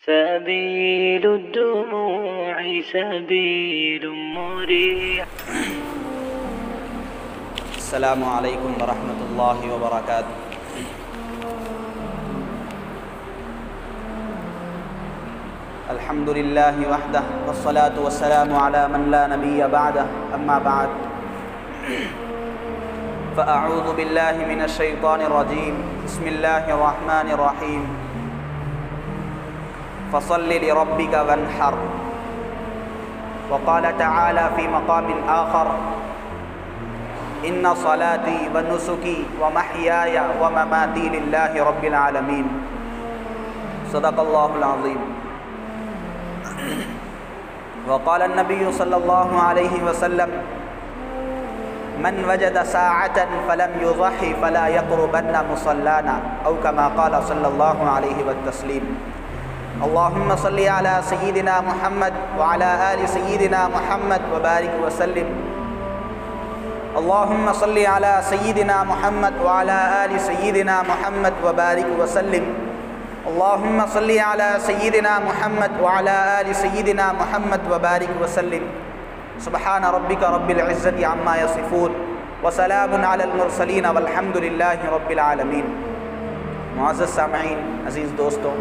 سبيل الدموع سبيل مريح. السلام علیکم ورحمۃ اللہ وبرکاتہ. الحمد للہ وحدہ والصلاة والسلام علی من لا نبی بعدہ اما بعد فاعوذ باللہ من الشیطان الرجیم. بسم اللہ الرحمن الرحیم. فصل لربک وانحر. وقال تعالی فی مقام آخر ان صلاتی ونسکی ومحیای ومماتی للہ رب العالمین. صدق اللہ العظیم. وقال النبی صلی اللہ علیہ وسلم من وجد ساعة فلم يضحي فلا يقربن مصلانا او كما قال صلی اللہ علیہ وسلم. اللهم صل على سيدنا محمد وعلى آل سيدنا محمد وبارك وسلم. اللهم صل على سيدنا محمد وعلى آل سيدنا محمد وبارك وسلم. اللهم صل على سيدنا محمد وعلى آل سيدنا محمد وبارك وسلم. سبحان ربك رب العزة عما يصفون وسلام على المرسلين والحمد لله رب العالمين. معزز سامعین، عزیز دوستوں،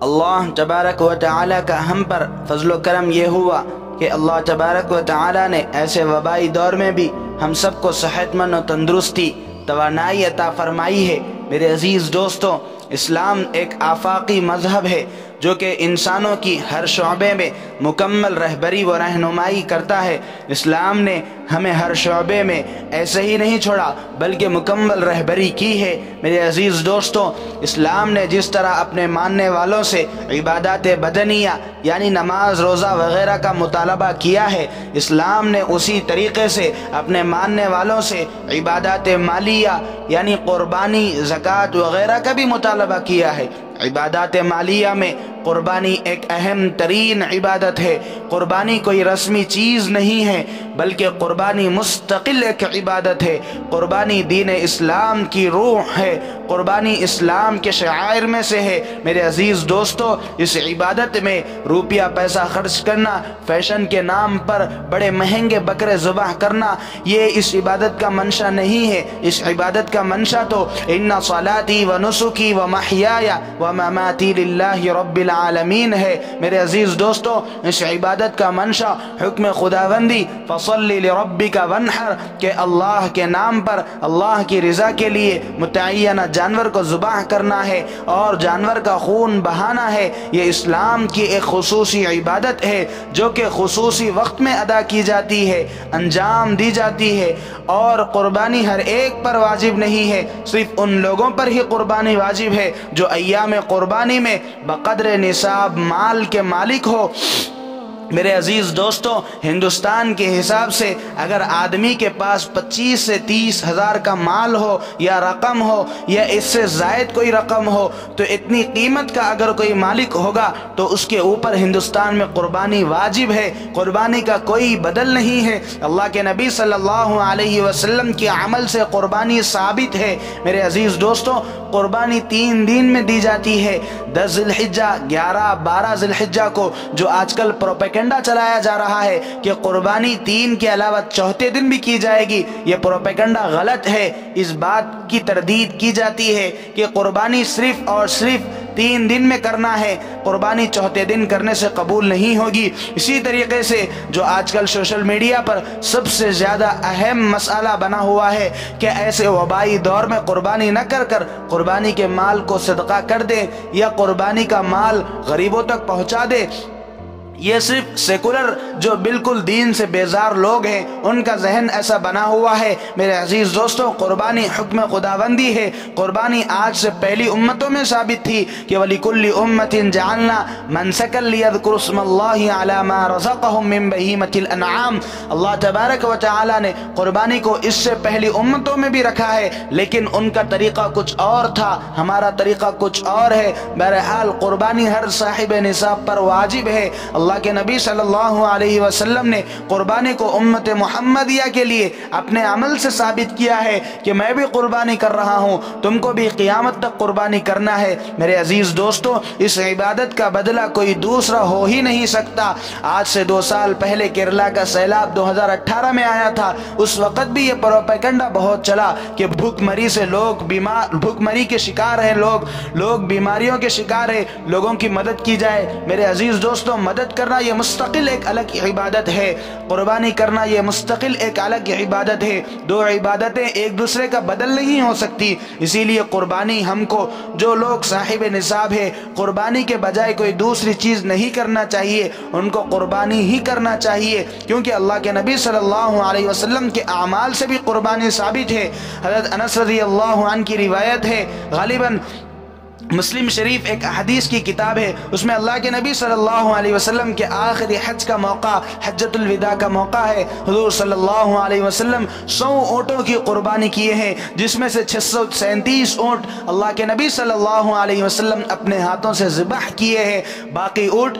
اللہ تبارک و تعالی کا ہم پر فضل و کرم یہ ہوا کہ اللہ تبارک و تعالی نے ایسے وبائی دور میں بھی ہم سب کو صحت مند و تندرستی توانائی عطا فرمائی ہے. میرے عزیز دوستوں، اسلام ایک آفاقی مذہب ہے جو کہ انسانوں کی ہر شعبے میں مکمل رہبری و رہنمائی کرتا ہے. اسلام نے ہمیں ہر شعبے میں ایسے ہی نہیں چھوڑا بلکہ مکمل رہبری کی ہے. میرے عزیز دوستوں، اسلام نے جس طرح اپنے ماننے والوں سے عبادات بدنیہ یعنی نماز روزہ وغیرہ کا مطالبہ کیا ہے، اسلام نے اسی طریقے سے اپنے ماننے والوں سے عبادات مالیہ یعنی قربانی زکوٰۃ وغیرہ کا بھی مطالبہ کیا ہے. عبادات مالیہ میں قربانی ایک اہم ترین عبادت ہے. قربانی کوئی رسمی چیز نہیں ہے بلکہ قربانی مستقل ایک عبادت ہے. قربانی دین اسلام کی روح ہے. قربانی اسلام کے شعائر میں سے ہے. میرے عزیز دوستو، اس عبادت میں روپیہ پیسہ خرچ کرنا، فیشن کے نام پر بڑے مہنگے بکرے ذبح کرنا، یہ اس عبادت کا منشا نہیں ہے. اس عبادت کا منشا تو ان صلاتی و نسکی و محیای ومماتی للہ رب العالمین ہے. میرے عزیز دوستو، اس عبادت کا منشا حکم خداوندی فصل لربک وانحر کہ اللہ کے نام پر اللہ کی رضا کے لیے متعینہ جانور کو ذبح کرنا ہے اور جانور کا خون بہانا ہے. یہ اسلام کی ایک خصوصی عبادت ہے جو کہ خصوصی وقت میں ادا کی جاتی ہے، انجام دی جاتی ہے. اور قربانی ہر ایک پر واجب نہیں ہے، صرف ان لوگوں پر ہی قربانی واجب ہے جو ایام قربانی میں بقدر نصاب مال کے مالک ہو. میرے عزیز دوستو، ہندوستان کے حساب سے اگر آدمی کے پاس 25 سے 30 ہزار کا مال ہو یا رقم ہو یا اس سے زائد کوئی رقم ہو تو اتنی قیمت کا اگر کوئی مالک ہوگا تو اس کے اوپر ہندوستان میں قربانی واجب ہے. قربانی کا کوئی بدل نہیں ہے. اللہ کے نبی صلی اللہ علیہ وسلم کے عمل سے قربانی ثابت ہے. میرے عزیز دوستو، قربانی 3 دن میں دی جاتی ہے. 10 ذی الحجہ، 11، 12 ذی الحجہ کو جو آج کل پروپیگنڈا چلایا جا رہا ہے کہ قربانی 3 کے علاوہ 4تھے دن بھی کی جائے گی، یہ پروپیگنڈا غلط ہے. اس بات کی تردید کی جاتی ہے کہ قربانی صرف اور صرف 3 دن میں کرنا ہے، قربانی 4تھے دن کرنے سے قبول نہیں ہوگی. اسی طریقے سے جو آج کل سوشل میڈیا پر سب سے زیادہ اہم مسئلہ بنا ہوا ہے کہ ایسے وبائی دور میں قربانی نہ کر قربانی کے مال کو صدقہ کر دے یا قربانی کا مال غریبوں تک پہنچا دے. یہ صرف سیکولر جو بالکل دین سے بیزار لوگ ہیں ان کا ذہن ایسا بنا ہوا ہے. میرے عزیز دوستو، قربانی حکم خداوندی ہے. قربانی آج سے پہلی امتوں میں ثابت تھی کہ وَلِكُلِّ أُمَّةٍ جَعَلْنَا مَنْسَكًا لِيَذْكُرُوا اسْمَ اللَّهِ عَلَى مَا رَزَقَهُم مِّن بَهِيمَةِ الْأَنْعَامِ. اللہ تبارک و تعالی نے قربانی کو اس سے پہلی امتوں میں بھی رکھا ہے لیکن ان کا طریقہ کچھ اور تھا، ہمارا طریقہ کچھ اور ہے. بہرحال قربانی ہر صاحب نصاب پر واجب ہے. اللہ اللہ کے نبی صلی اللہ علیہ وسلم نے قربانی کو امت محمدیہ کے لیے اپنے عمل سے ثابت کیا ہے کہ میں بھی قربانی کر رہا ہوں، تم کو بھی قیامت تک قربانی کرنا ہے۔ میرے عزیز دوستو، اس عبادت کا بدلہ کوئی دوسرا ہو ہی نہیں سکتا۔ آج سے 2 سال پہلے کیرلا کا سیلاب 2018 میں آیا تھا، اس وقت بھی یہ پروپیگنڈا بہت چلا کہ بھوک مری سے لوگ بیمار، بھوک مری کے شکار ہیں، لوگ بیماریوں کے شکار ہیں، لوگوں کی مدد کی جائے۔ میرے عزیز دوستو، مدد کرنا یہ مستقل ایک الگ عبادت ہے، قربانی کرنا یہ مستقل ایک الگ عبادت ہے۔ 2 عبادتیں ایک دوسرے کا بدل نہیں ہو سکتی، اسی لیے قربانی ہم کو، جو لوگ صاحب نصاب ہے، قربانی کے بجائے کوئی دوسری چیز نہیں کرنا چاہیے، ان کو قربانی ہی کرنا چاہیے، کیونکہ اللہ کے نبی صلی اللہ علیہ وسلم کے اعمال سے بھی قربانی ثابت ہے۔ حضرت انس رضی اللہ عنہ کی روایت ہے، غالباً مسلم شریف ایک حدیث کی کتاب ہے، اس میں اللہ کے نبی صلی اللہ علیہ وسلم کے آخری حج کا موقع، حجۃ الوداع کا موقع ہے، حضور صلی اللہ علیہ وسلم 100 اونٹوں کی قربانی کیے ہیں، جس میں سے 637 اونٹ اللہ کے نبی صلی اللہ علیہ وسلم اپنے ہاتھوں سے ذبح کیے ہیں، باقی اونٹ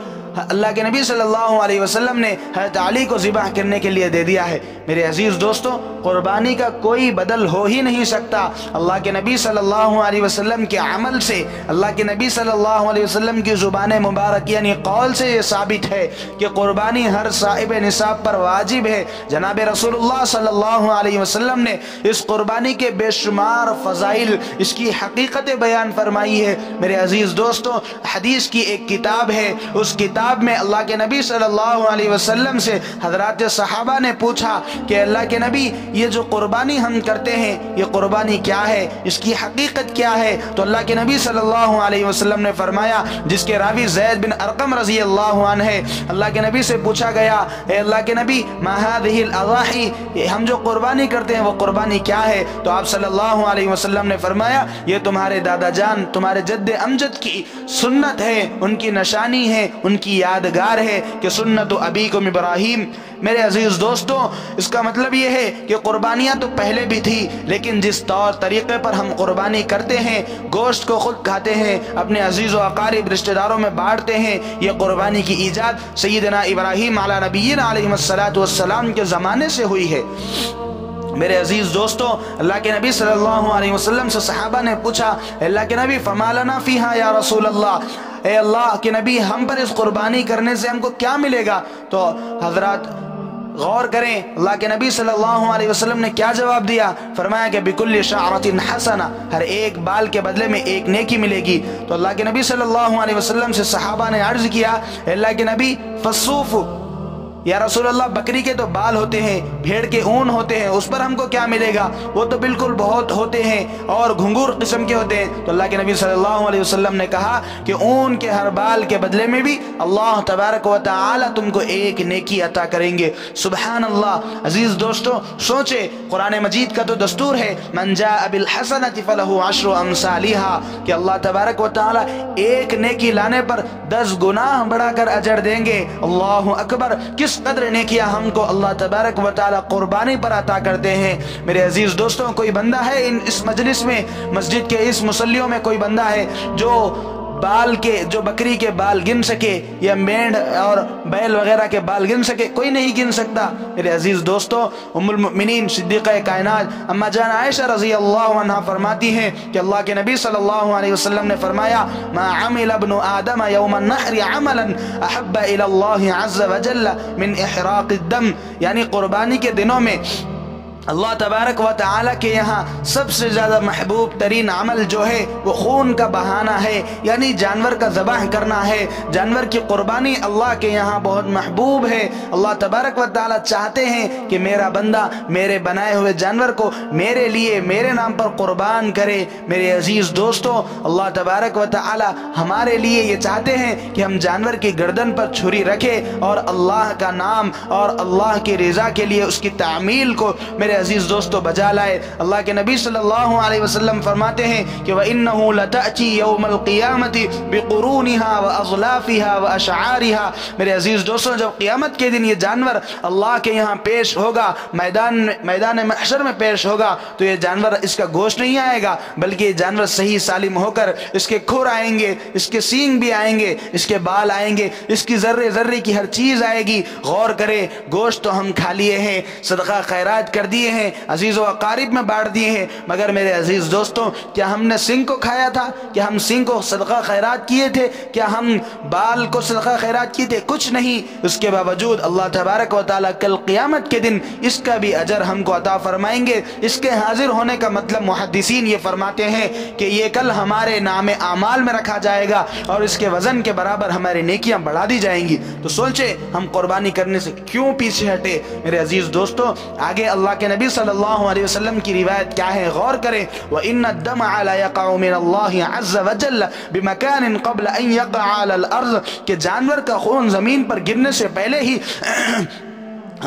اللہ کے نبی صلی اللہ علیہ وسلم نے حضرت علی کو ذبح کرنے کے لیے دے دیا ہے۔ میرے عزیز دوستو، قربانی کا کوئی بدل ہو ہی نہیں سکتا۔ اللہ کے نبی صلی اللہ علیہ وسلم کے عمل سے، اللہ کے نبی صلی اللہ علیہ وسلم کی زبان مبارک یعنی قول سے یہ ثابت ہے کہ قربانی ہر صاحب نصاب پر واجب ہے۔ جناب رسول اللہ صلی اللہ علیہ وسلم نے اس قربانی کے بے شمار فضائل، اس کی حقیقتیں بیان فرمائی ہے۔ میرے عزیز دوستو، حدیث کی ایک کتاب ہے، اس کتاب میں اللہ کے نبی صلی اللہ علیہ وسلم سے حضرات صحابہ نے پوچھا کہ اللہ کے نبی، یہ جو قربانی ہم کرتے ہیں، یہ قربانی کیا ہے، اس کی حقیقت کیا ہے؟ تو اللہ کے نبی صلی اللہ علیہ وسلم نے فرمایا، جس کے راوی زید بن ارقم رضی اللہ عنہ ہے، اللہ کے نبی سے پوچھا گیا، اے اللہ کے نبی، ما هذه الاضاحی، ہم جو قربانی کرتے ہیں وہ قربانی کیا ہے؟ تو آپ صلی اللہ علیہ وسلم نے فرمایا، یہ تمہارے دادا جان، تمہارے جد امجد کی سنت ہے، ان کی نشانی ہے، ان کی یادگار ہے کہ سنت ابیکم ابراہیم۔ میرے عزیز دوستو، اس کا مطلب یہ ہے کہ قربانیاں تو پہلے بھی تھی، لیکن جس طور طریقے پر ہم قربانی کرتے ہیں، گوشت کو خود کھاتے ہیں، اپنے عزیز و اقارب رشتہ داروں میں بانٹتے ہیں، یہ قربانی کی ایجاد سیدنا ابراہیم علی نبینا علیہ السلام کے زمانے سے ہوئی ہے۔ میرے عزیز دوستو، اللہ کے نبی صلی اللہ علیہ وسلم سے صحابہ نے پوچھا، اللہ کے نبی فما لنا فیہا یا رسول اللہ، اے اللہ کے نبی، ہم پر اس قربانی کرنے سے ہم کو کیا ملے گا؟ تو حضرات غور کریں، اللہ کے نبی صلی اللہ علیہ وسلم نے کیا جواب دیا؟ فرمایا کہ بِكُلِّ شَعْرَةٍ حَسَنَةٍ، ہر ایک بال کے بدلے میں ایک نیکی ملے گی۔ تو اللہ کے نبی صلی اللہ علیہ وسلم سے صحابہ نے عرض کیا، اے اللہ کے نبی، فَالصُّوفُ، یا رسول اللہ، بکری کے تو بال ہوتے ہیں، بھیڑ کے اون ہوتے ہیں، اس پر ہم کو کیا ملے گا؟ وہ تو بالکل بہت ہوتے ہیں اور گھنگور قسم کے ہوتے ہیں۔ تو اللہ کے نبی صلی اللہ علیہ وسلم نے کہا کہ اون کے ہر بال کے بدلے میں بھی اللہ تبارک و تعالی تم کو ایک نیکی عطا کریں گے۔ سبحان اللہ۔ عزیز دوستو، سوچے، قرآن مجید کا تو دستور ہے، من جاء بالحسنۃ فلہ عشر امثالھا، کہ اللہ تبارک و تعالی ایک نیکی لانے پر 10 گناہ بڑھا کر اجر دیں گے۔ اللہ اکبر! کس قدر نیکیاں ہم کو اللہ تبارک و تعالی قربانی پر عطا کرتے ہیں۔ میرے عزیز دوستوں، کوئی بندہ ہے اس مجلس میں، مسجد کے اس مصلیوں میں کوئی بندہ ہے جو بکری کے بال گن سکے یا مینڈ اور بیل وغیرہ کے بال گن سکے؟ کوئی نہیں گن سکتا۔ میرے عزیز دوستو، ام المؤمنین صدیقہ کائنات اما جان عائشہ رضی اللہ عنہ فرماتی ہیں کہ اللہ کے نبی صلی اللہ علیہ وسلم نے فرمایا، ما عمل ابن آدم یوم النحر عملا احب الى اللہ عز وجل من احراق الدم، یعنی قربانی کے دنوں میں اللہ تبارک و تعالی کے یہاں سب سے زیادہ محبوب ترین عمل جو ہے وہ خون کا بہانا ہے، یعنی جانور کا ذبح کرنا ہے۔ جانور کی قربانی اللہ کے یہاں بہت محبوب ہے۔ اللہ تبارک و تعالی چاہتے ہیں کہ میرا بندہ میرے بنائے ہوئے جانور کو میرے لیے، میرے نام پر قربان کرے۔ میرے عزیز دوستو، اللہ تبارک و تعالی ہمارے لیے یہ چاہتے ہیں کہ ہم جانور کی گردن پر چھری رکھیں اور اللہ کا نام اور اللہ کی رضا کے لیے اس کی تعمیل کو میرے میرے عزیز دوستو بجا لائے۔ اللہ کے نبی صلی اللہ علیہ وسلم فرماتے ہیں کہ وَإِنَّهُ لَتَأْتِي يَوْمَ الْقِيَامَةِ بِقُرُونِهَا وَأَظْلَافِهَا وَأَشْعَارِهَا۔ میرے عزیز دوستو جب قیامت کے دن یہ جانور اللہ کے یہاں پیش ہوگا، میدان محشر میں پیش ہوگا، تو یہ جانور اس کا گوشت نہیں آئے گا، بلکہ یہ جانور صحیح سالم ہو کر اس کے کھر آئیں گے، اس کے سینگ بھی آئیں گے، اس کے بال آئیں گے، اس کی ذرے ذرے کی ہر چیز آئے گی۔ غور کرے، گوشت تو ہم کھا لیے ہیں، صدقہ خیرات کر دیے ہیں، عزیز و اقارب میں بانٹ دیے ہیں، مگر میرے عزیز دوستوں کیا ہم نے سینگ کو کھایا تھا؟ کیا ہم سینگ کو صدقہ خیرات کیے تھے؟ کیا ہم بال کو صدقہ خیرات کیے تھے؟ کچھ نہیں۔ اس کے باوجود اللہ تبارک و تعالیٰ کل قیامت کے دن اس کا بھی اجر ہم کو عطا فرمائیں گے۔ اس کے حاضر ہونے کا مطلب محدثین یہ فرماتے ہیں کہ یہ کل ہمارے نام اعمال میں رکھا جائے گا اور اس کے وزن کے برابر ہماری نیکیاں بڑھا دی جائیں گی۔ تو سوچے ہم قربانی کرنے سے کیوں پیچھے ہٹے؟ میرے عزیز دوستو آگے اللہ کے نبی صلی اللہ علیہ وسلم کی روایت کیا ہے، غور کریں۔ وَإِنَّ الدَّمَعَ لَيَقَعُ مِنَ اللَّهِ عَزَّ وَجَلَّ بِمَكَانٍ قَبْلَ أَن يَقَعَ عَلَى الْأَرْضِ، کہ جانور کا خون زمین پر گرنے سے پہلے ہی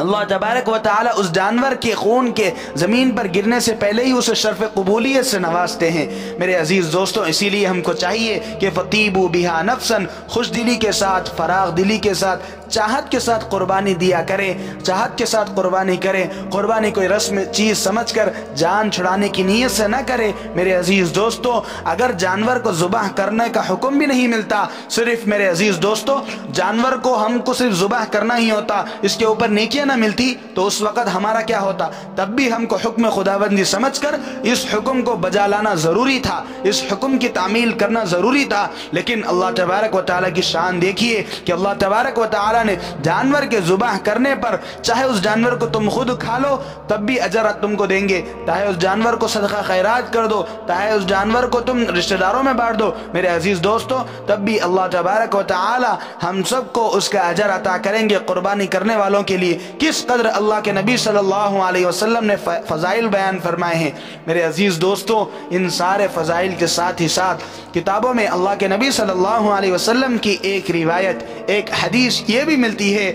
اللہ تبارک و تعالی اس جانور کے خون کے زمین پر گرنے سے پہلے ہی اسے شرف قبولیت سے نوازتے ہیں۔ میرے عزیز دوستوں اسی لیے ہم کو چاہیے کہ فَطِيبُوا بِهَا نَفْسًا، خوش دلی کے ساتھ، فراغ دلی کے ساتھ، چاہت کے ساتھ قربانی دیا کریں، چاہت کے ساتھ قربانی کریں۔ قربانی کوئی رسم چیز سمجھ کر جان چھڑانے کی نیت سے نہ کرے۔ میرے عزیز دوستو اگر جانور کو ذبح کرنے کا حکم بھی نہیں ملتا، صرف میرے عزیز دوستو جانور کو ہم کو صرف ذبح کرنا ہی ہوتا، اس کے اوپر نیکیاں نہ ملتی، تو اس وقت ہمارا کیا ہوتا؟ تب بھی ہم کو حکم خداوندی سمجھ کر اس حکم کو بجا لانا ضروری تھا، اس حکم کی تعمیل کرنا ضروری تھا۔ لیکن اللہ تبارک و تعالیٰ کی شان دیکھیے کہ اللہ تبارک و تعالیٰ نے جانور کے ذبح کرنے پر چاہے اس جانور کو تم خود کھا لو تب بھی اجر تم کو دیں گے، چاہے اس جانور کو صدقہ خیرات کر دو، چاہے اس جانور کو تم رشتہ داروں میں بانٹ دو، میرے عزیز دوستو تب بھی اللہ تبارک و تعالیٰ ہم سب کو اس کا اجر عطا کریں گے قربانی کرنے والوں کے لیے۔ کس قدر اللہ کے نبی صلی اللہ علیہ وسلم نے فضائل بیان فرمائے ہیں۔ میرے عزیز دوستو ان سارے فضائل کے ساتھ ہی ساتھ کتابوں میں اللہ کے نبی صلی اللہ علیہ وسلم کی ایک روایت، ایک حدیث یہ بھی ملتی ہے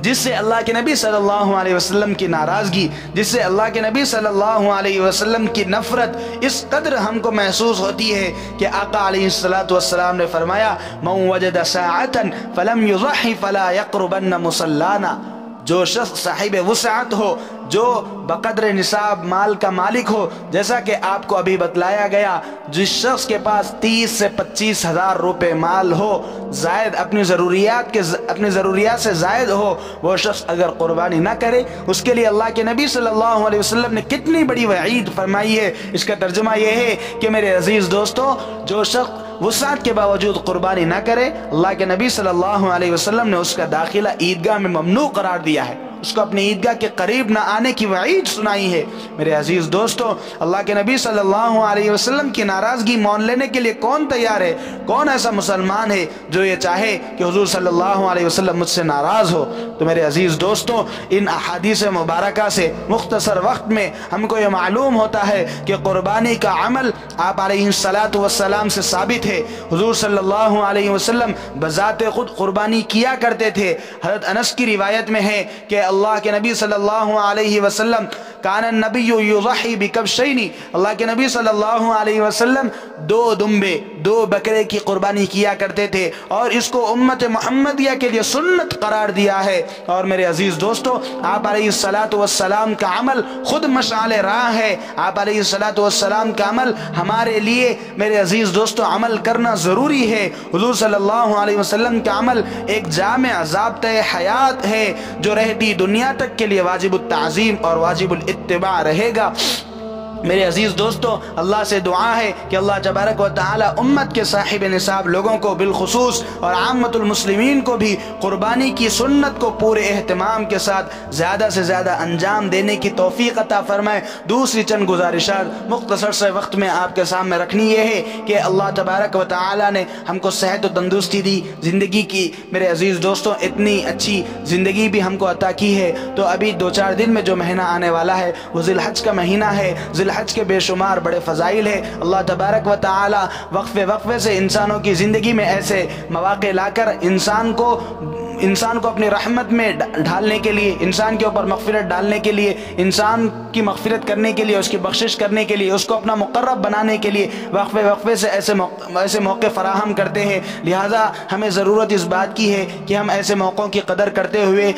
جس سے اللہ کے نبی صلی اللہ علیہ وسلم کی ناراضگی، جس سے اللہ کے نبی صلی اللہ علیہ وسلم کی نفرت اس قدر ہم کو محسوس ہوتی ہے کہ آقا علیہ السلام نے فرمایا من وجد ساعتا فلم یضحی فلا یقربن مصلانا، جو شخص صاحب وسعت ہو، جو بقدر نصاب مال کا مالک ہو، جیسا کہ آپ کو ابھی بتلایا گیا، جس شخص کے پاس 30 سے 25 ہزار روپے مال ہو، زائد اپنی ضروریات سے زائد ہو، وہ شخص اگر قربانی نہ کرے اس کے لیے اللہ کے نبی صلی اللہ علیہ وسلم نے کتنی بڑی وعید فرمائی ہے۔ اس کا ترجمہ یہ ہے کہ میرے عزیز دوستو جو شخص وسعت کے باوجود قربانی نہ کرے، اللہ کے نبی صلی اللہ علیہ وسلم نے اس کا داخلہ عیدگاہ میں ممنوع قرار دیا ہے، اس کو اپنی عیدگاہ کے قریب نہ آنے کی وعید سنائی ہے۔ میرے عزیز دوستو اللہ کے نبی صلی اللہ علیہ وسلم کی ناراضگی مون لینے کے لیے کون تیار ہے؟ کون ایسا مسلمان ہے جو یہ چاہے کہ حضور صلی اللہ علیہ وسلم مجھ سے ناراض ہو؟ تو میرے عزیز دوستو ان احادیث مبارکہ سے مختصر وقت میں ہم کو یہ معلوم ہوتا ہے کہ قربانی کا عمل آپ علیہ السلام سے ثابت ہے۔ حضور صلی اللہ علیہ وسلم بذات خود قربانی کیا کرتے تھے۔ حضرت انس کی روایت میں ہے کہ اللہ کے نبی صلی اللہ علیہ وسلم کان النبی یضحی بکبشین، اللہ کے نبی صلی اللہ علیہ وسلم 2 دمبے 2 بکرے کی قربانی کیا کرتے تھے اور اس کو امت محمدیہ کے لیے سنت قرار دیا ہے۔ اور میرے عزیز دوستو آپ علیہ السلام کا عمل خود مشعل راہ ہے، آپ علیہ السلام کا عمل ہمارے لیے میرے عزیز دوستو عمل کرنا ضروری ہے۔ حضور صلی اللہ علیہ وسلم کا عمل ایک جامع ضابطۂ حیات ہے جو رہتی دنیا تک کے لیے واجب التعظیم اور واجب الاتباع رہے گا۔ میرے عزیز دوستو اللہ سے دعا ہے کہ اللہ تبارک و تعالی امت کے صاحب نصاب لوگوں کو بالخصوص اور عامت المسلمین کو بھی قربانی کی سنت کو پورے اہتمام کے ساتھ زیادہ سے زیادہ انجام دینے کی توفیق عطا فرمائے۔ دوسری چند گزارشات مختصر سے وقت میں آپ کے سامنے رکھنی یہ ہے کہ اللہ تبارک و تعالی نے ہم کو صحت و تندرستی دی، زندگی کی میرے عزیز دوستو اتنی اچھی زندگی بھی ہم کو عطا کی ہے، تو ابھی 2-4 دن میں جو مہینہ آنے والا ہے وہ ذی الحج کا مہینہ ہے۔ ذی الحج کے بے شمار بڑے فضائل ہے۔ اللہ تبارک و تعالی وقفے وقفے سے انسانوں کی زندگی میں ایسے مواقع لا کر انسان کو اپنی رحمت میں ڈھالنے کے لیے، انسان کے اوپر مغفرت ڈالنے کے لیے، انسان کی مغفرت کرنے کے لیے، اس کی بخشش کرنے کے لیے، اس کو اپنا مقرب بنانے کے لیے وقفے سے ایسے موقع فراہم کرتے ہیں۔ لہٰذا ہمیں ضرورت اس بات کی ہے کہ ہم ایسے موقعوں کی قدر کرتے ہوئے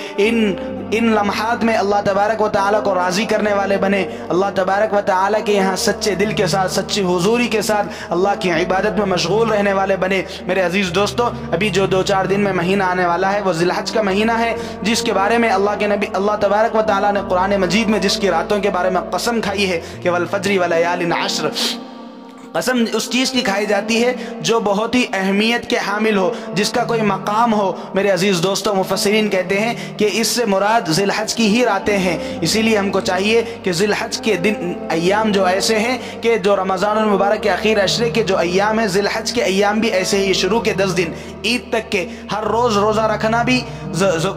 ان لمحات میں اللہ تبارک و تعالیٰ کو راضی کرنے والے بنے، اللہ تبارک و تعالیٰ کے یہاں سچے دل کے ساتھ، سچی حضوری کے ساتھ اللہ کی عبادت میں مشغول رہنے والے بنے۔ میرے عزیز دوستو، ابھی جو 2-4 دن میں مہینہ آنے والا ہے وہ ذی الحج کا مہینہ ہے، جس کے بارے میں اللہ کے نبی اللہ تبارک و تعالیٰ نے قرآن مجید میں جس کی راتوں کے بارے میں قسم کھائی ہے کہ والفجر ولیال عشر، قسم اس چیز کی کھائی جاتی ہے جو بہت ہی اہمیت کے حامل ہو، جس کا کوئی مقام ہو۔ میرے عزیز دوستو، مفسرین کہتے ہیں کہ اس سے مراد ذی الحج کی ہی راتیں ہیں، اسی لیے ہم کو چاہیے کہ ذی الحج کے دن ایام جو ایسے ہیں کہ جو رمضان المبارک کے آخر عشرے کے جو ایام ہیں، ذی الحج کے ایام بھی ایسے ہی، شروع کے 10 دن عید تک کے ہر روز روزہ رکھنا بھی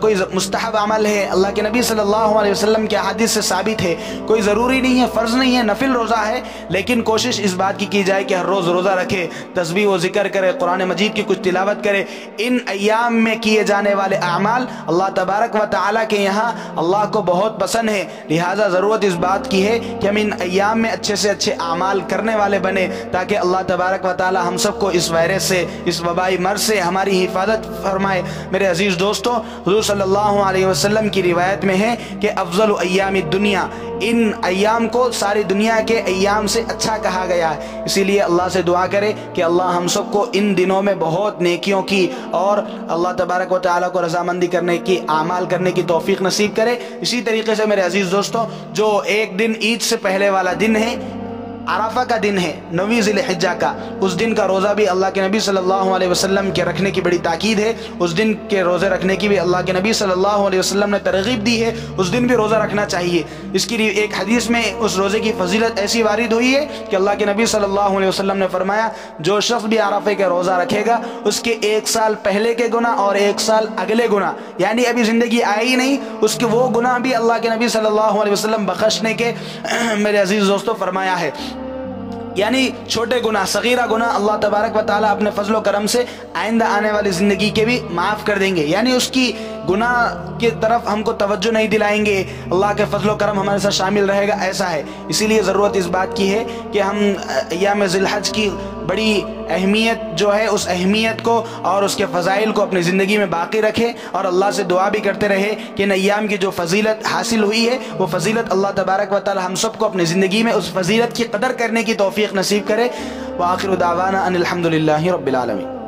کوئی مستحب عمل ہے، اللہ کے نبی صلی اللہ علیہ وسلم کے حدیث سے ثابت ہے، کوئی ضروری نہیں ہے، فرض نہیں ہے، نفل روزہ ہے، لیکن کوشش اس بات کی جائے کہ ہر روز روزہ رکھے، تسبیح و ذکر کرے، قرآن مجید کی کچھ تلاوت کرے۔ ان ایام میں کیے جانے والے اعمال اللہ تبارک و تعالیٰ کے یہاں اللہ کو بہت پسند ہے، لہٰذا ضرورت اس بات کی ہے کہ ہم ان ایام میں اچھے سے اچھے اعمال کرنے والے بنے، تاکہ اللہ تبارک و تعالیٰ ہم سب کو اس وائرس سے، اس وبائی مرض سے ہماری حفاظت فرمائے۔ میرے عزیز دوستو، حضور صلی اللہ علیہ وسلم کی روایت میں ہے کہ افضل ایام الدنیا، ان ایام کو ساری دنیا کے ایام سے اچھا کہا گیا ہے، اسی لیے اللہ سے دعا کرے کہ اللہ ہم سب کو ان دنوں میں بہت نیکیوں کی اور اللہ تبارک و تعالیٰ کو رضامندی کرنے کی اعمال کرنے کی توفیق نصیب کرے۔ اسی طریقے سے میرے عزیز دوستو، جو ایک دن عید سے پہلے والا دن ہے، عرفہ کا دن ہے، 9 ذی الحجہ کا، اس دن کا روزہ بھی اللہ کے نبی صلی اللہ علیہ وسلم کے رکھنے کی بڑی تاکید ہے، اس دن کے روزے رکھنے کی بھی اللہ کے نبی صلی اللہ علیہ وسلم نے ترغیب دی ہے، اس دن بھی روزہ رکھنا چاہیے۔ اس کی ایک حدیث میں اس روزے کی فضیلت ایسی وارد ہوئی ہے کہ اللہ کے نبی صلی اللہ علیہ وسلم نے فرمایا، جو شخص بھی عرفے کے روزہ رکھے گا، اس کے 1 سال پہلے کے گناہ اور 1 سال اگلے گناہ، یعنی ابھی زندگی آئی نہیں، اس کے وہ گناہ بھی اللہ کے نبی صلی اللہ علیہ وسلم بخشنے کے میرے عزیز دوستو فرمایا ہے، یعنی چھوٹے گناہ، صغیرہ گناہ اللہ تبارک و تعالیٰ اپنے فضل و کرم سے آئندہ آنے والی زندگی کے بھی معاف کر دیں گے، یعنی اس کی گناہ کی طرف ہم کو توجہ نہیں دلائیں گے، اللہ کے فضل و کرم ہمارے ساتھ شامل رہے گا، ایسا ہے۔ اسی لیے ضرورت اس بات کی ہے کہ ہم ایام ذی الحج کی بڑی اہمیت جو ہے، اس اہمیت کو اور اس کے فضائل کو اپنی زندگی میں باقی رکھیں، اور اللہ سے دعا بھی کرتے رہے کہ ان ایام کی جو فضیلت حاصل ہوئی ہے، وہ فضیلت اللہ تبارک و تعالی ہم سب کو اپنی زندگی میں اس فضیلت کی قدر کرنے کی توفیق نصیب کرے۔ وآخر دعوانا ان الحمد للہ رب العالمین۔